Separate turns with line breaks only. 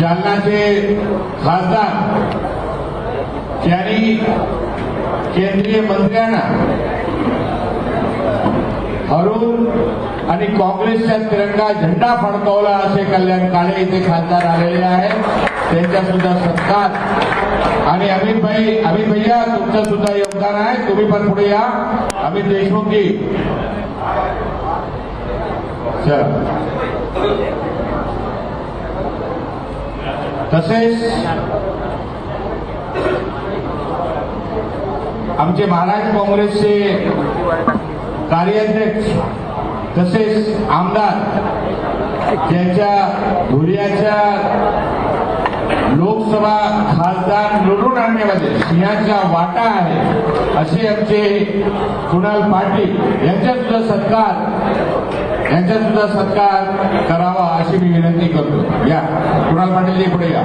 जालनाचे खासदार त्यांनी केंद्रीय मंत्र्यांना हरून आणि काँग्रेसचा तिरंगा झेंडा फडकवला असे कल्याण काळे इथे खासदार आलेले आहेत. त्यांचा सुद्धा सत्कार. आणि अमित भैया तुमचं सुद्धा योगदान आहे. तुम्ही पण पुढे या. अमित देशमुखजी तसेच आमचे महाराष्ट्र काँग्रेसचे कार्याध्यक्ष तसेच आमदार ज्यांच्या धुळ्याच्या लोकसभा खासदार निवडून आणण्यामध्ये सिंहाचा वाटा आहे असे आमचे कुणाल पाटील यांचा सुद्धा सत्कार करावा अशी मी विनंती करतो. या कुणाल पाटील पुढे या.